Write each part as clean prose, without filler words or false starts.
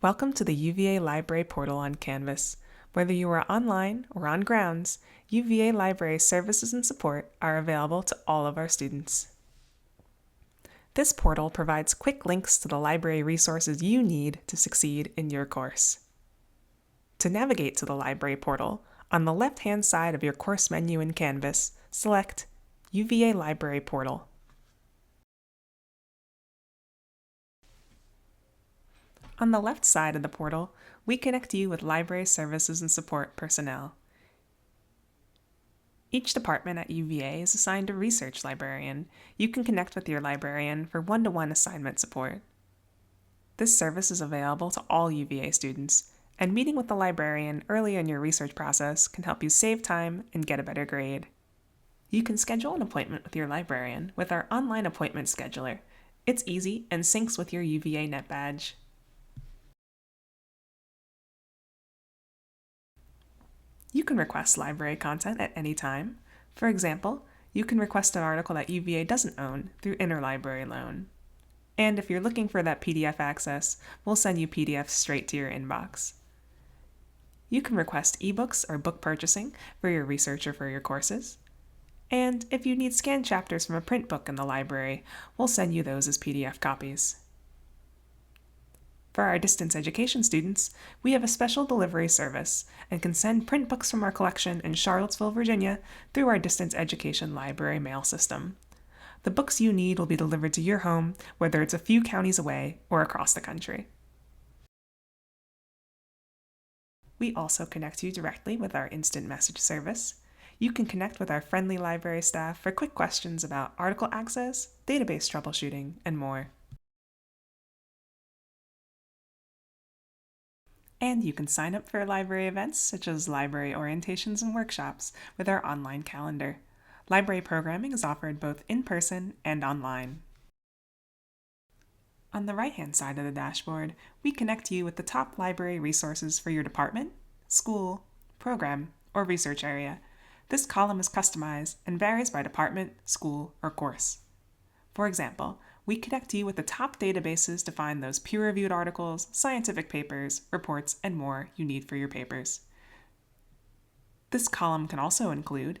Welcome to the UVA Library Portal on Canvas. Whether you are online or on grounds, UVA Library services and support are available to all of our students. This portal provides quick links to the library resources you need to succeed in your course. To navigate to the library portal, on the left-hand side of your course menu in Canvas, select UVA Library Portal. On the left side of the portal, we connect you with library services and support personnel. Each department at UVA is assigned a research librarian. You can connect with your librarian for one-to-one assignment support. This service is available to all UVA students, and meeting with the librarian early in your research process can help you save time and get a better grade. You can schedule an appointment with your librarian with our online appointment scheduler. It's easy and syncs with your UVA Net badge. You can request library content at any time. For example, you can request an article that UVA doesn't own through interlibrary loan. And if you're looking for that PDF access, we'll send you PDFs straight to your inbox. You can request ebooks or book purchasing for your research or for your courses. And if you need scanned chapters from a print book in the library, we'll send you those as PDF copies. For our distance education students, we have a special delivery service and can send print books from our collection in Charlottesville, Virginia through our distance education library mail system. The books you need will be delivered to your home, whether it's a few counties away or across the country. We also connect you directly with our instant message service. You can connect with our friendly library staff for quick questions about article access, database troubleshooting, and more. And you can sign up for library events such as library orientations and workshops with our online calendar. Library programming is offered both in person and online. On the right-hand side of the dashboard, we connect you with the top library resources for your department, school, program, or research area. This column is customized and varies by department, school, or course. For example, we connect you with the top databases to find those peer-reviewed articles, scientific papers, reports, and more you need for your papers. This column can also include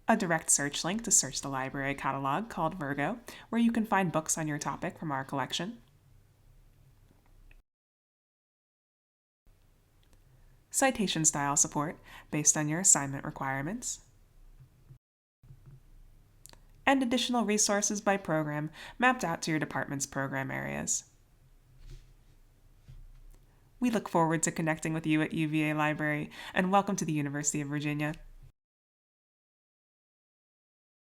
a direct search link to search the library catalog called Virgo, where you can find books on your topic from our collection, citation style support based on your assignment requirements, and additional resources by program mapped out to your department's program areas. We look forward to connecting with you at UVA Library, and welcome to the University of Virginia.